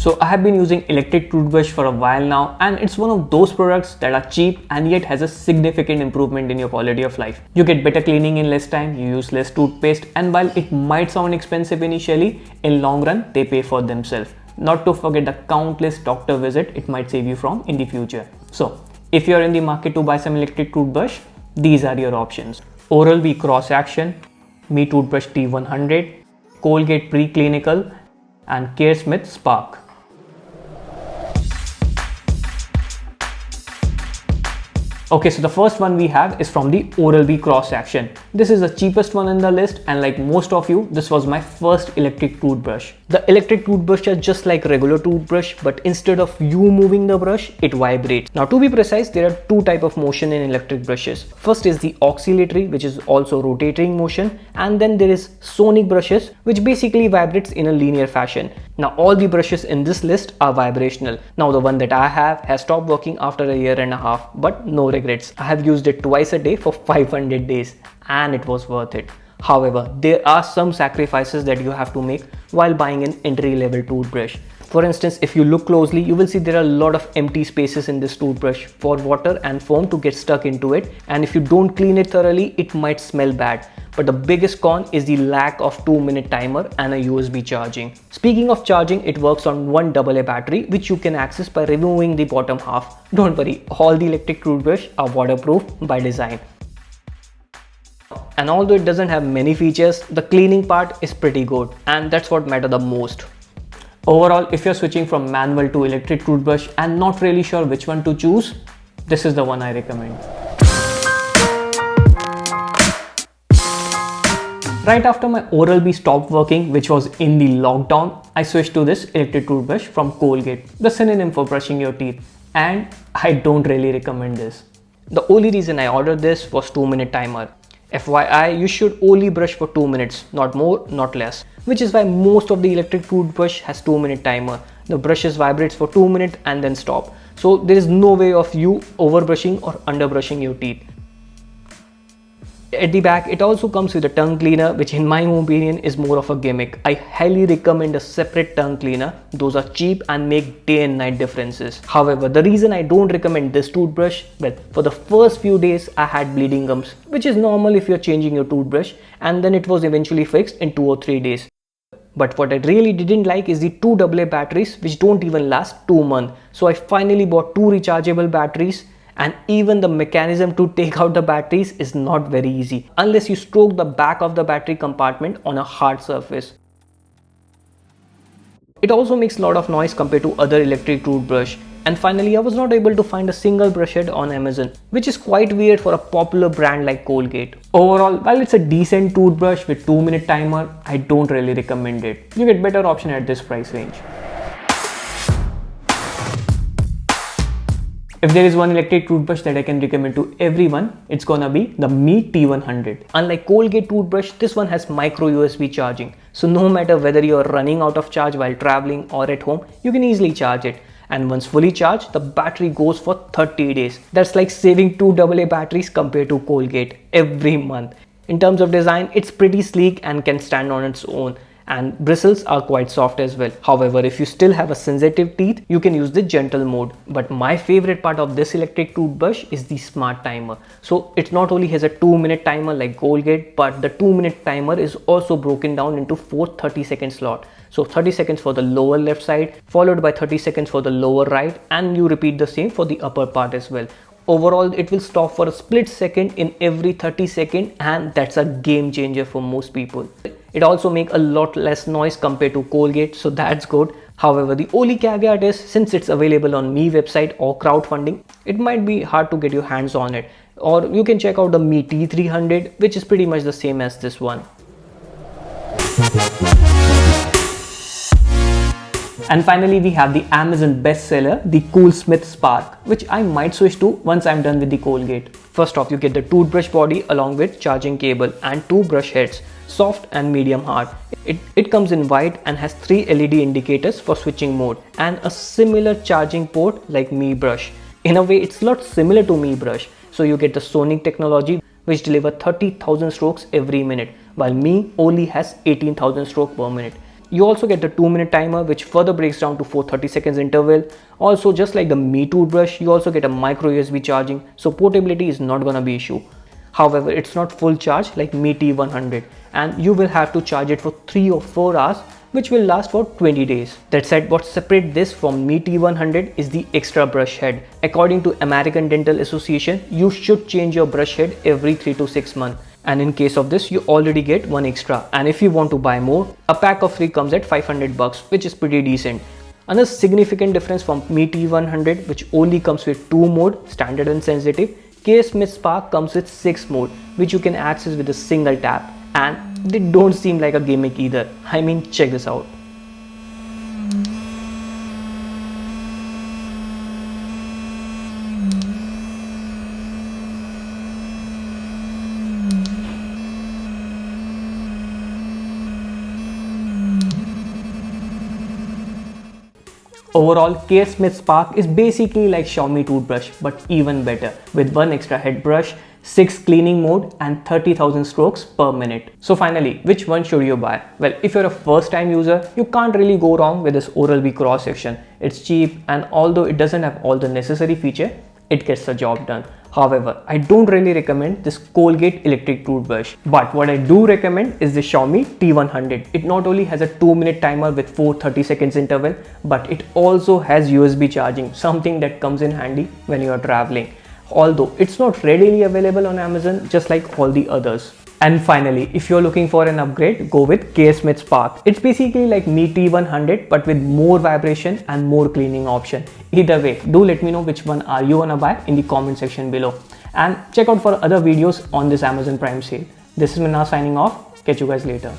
So I have been using electric toothbrush for a while now, and it's one of those products that are cheap and yet has a significant improvement in your quality of life. You get better cleaning in less time, you use less toothpaste, and while it might sound expensive initially, in long run they pay for themselves. Not to forget the countless doctor visit it might save you from in the future. So if you're in the market to buy some electric toothbrush, these are your options. Oral-B Cross Action, Me Toothbrush T100, Colgate Pre-Clinical, and Ksmith Spark. Okay, so the first one we have is from the Oral-B Cross Action. This is the cheapest one in the list, and like most of you, this was my first electric toothbrush. The electric toothbrush are just like regular toothbrush, but instead of you moving the brush, it vibrates. Now to be precise, there are two types of motion in electric brushes. First is the oscillatory, which is also rotating motion, and then there is sonic brushes, which basically vibrates in a linear fashion. Now all the brushes in this list are vibrational. Now the one that I have has stopped working after a year and a half, but no regrets. I have used it twice a day for 500 days and it was worth it. However, there are some sacrifices that you have to make while buying an entry-level toothbrush. For instance, if you look closely, you will see there are a lot of empty spaces in this toothbrush for water and foam to get stuck into it, and if you don't clean it thoroughly, it might smell bad. But the biggest con is the lack of 2-minute timer and a USB charging. Speaking of charging, it works on one AA battery, which you can access by removing the bottom half. Don't worry, all the electric toothbrush are waterproof by design. And although it doesn't have many features, the cleaning part is pretty good, and that's what matters the most. Overall, if you're switching from manual to electric toothbrush and not really sure which one to choose, this is the one I recommend. Right after my Oral-B stopped working, which was in the lockdown, I switched to this electric toothbrush from Colgate, the synonym for brushing your teeth, and I don't really recommend this. The only reason I ordered this was 2-minute timer. FYI, you should only brush for 2 minutes, not more, not less, which is why most of the electric toothbrush has 2-minute timer. The brushes vibrates for 2 minutes and then stop. So there is no way of you overbrushing or underbrushing your teeth. At the back, it also comes with a tongue cleaner, which in my opinion is more of a gimmick. I highly recommend a separate tongue cleaner. Those are cheap and make day and night differences. However, the reason I don't recommend this toothbrush, well, for the first few days I had bleeding gums, which is normal if you're changing your toothbrush, and then it was eventually fixed in 2 or 3 days. But what I really didn't like is the 2 AA batteries, which don't even last 2 months. So I finally bought 2 rechargeable batteries, and even the mechanism to take out the batteries is not very easy unless you stroke the back of the battery compartment on a hard surface. It also makes a lot of noise compared to other electric toothbrush. And finally, I was not able to find a single brush head on Amazon, which is quite weird for a popular brand like Colgate. Overall, while it's a decent toothbrush with 2-minute timer, I don't really recommend it. You get better option at this price range. If there is one electric toothbrush that I can recommend to everyone, it's gonna be the Me T100. Unlike Colgate toothbrush, this one has micro USB charging. So no matter whether you're running out of charge while traveling or at home, you can easily charge it. And once fully charged, the battery goes for 30 days. That's like saving 2 AA batteries compared to Colgate every month. In terms of design, it's pretty sleek and can stand on its own. And bristles are quite soft as well. However, if you still have a sensitive teeth, you can use the gentle mode. But my favorite part of this electric toothbrush is the smart timer. So it not only has a 2-minute timer like Colgate, but the 2-minute timer is also broken down into 4 30-second slots. So 30 seconds for the lower left side, followed by 30 seconds for the lower right, and you repeat the same for the upper part as well. Overall, it will stop for a split second in every 30 seconds, and that's a game changer for most people. It also makes a lot less noise compared to Colgate, so that's good. However, the only caveat is, since it's available on Me website or crowdfunding, it might be hard to get your hands on it. Or you can check out the Me T300, which is pretty much the same as this one. And finally, we have the Amazon bestseller, the Ksmith Spark, which I might switch to once I'm done with the Colgate. First off, you get the toothbrush body along with charging cable and 2 brush heads, soft and medium hard. It comes in white and has 3 LED indicators for switching mode and a similar charging port like Mi Brush. In a way, it's a lot similar to Mi Brush. So you get the sonic technology, which delivers 30,000 strokes every minute, while Mi only has 18,000 strokes per minute. You also get the 2-minute timer, which further breaks down to 430 seconds interval. Also, just like the Mi toothbrush, you also get a micro USB charging, so portability is not gonna be issue. However, it's not full charge like Mi T100, and you will have to charge it for 3 or 4 hours, which will last for 20 days. That said, what separates this from Mi T100 is the extra brush head. According to American Dental Association, you should change your brush head every 3 to 6 months. And in case of this, you already get one extra. And if you want to buy more, a pack of 3 comes at $500, which is pretty decent. Another significant difference from Mi T100, which only comes with 2 modes, standard and sensitive, Ksmith Spark comes with 6 modes, which you can access with a single tap. And they don't seem like a gimmick either. I mean, check this out. Overall, Ksmith Spark is basically like Xiaomi toothbrush, but even better, with 1 extra head brush, 6 cleaning mode and 30,000 strokes per minute. So finally, which one should you buy? Well, if you're a first time user, you can't really go wrong with this Oral-B cross section. It's cheap, and although it doesn't have all the necessary features, it gets the job done. However, I don't really recommend this Colgate electric toothbrush. But what I do recommend is the Xiaomi T100. It not only has a 2-minute timer with 430 seconds interval, but it also has USB charging, something that comes in handy when you are traveling. Although it's not readily available on Amazon just like all the others. And finally, if you're looking for an upgrade, go with Ksmith Spark. It's basically like Mi T100 but with more vibration and more cleaning option. Either way, do let me know which one are you gonna buy in the comment section below. And check out for other videos on this Amazon Prime sale. This is Minna signing off. Catch you guys later.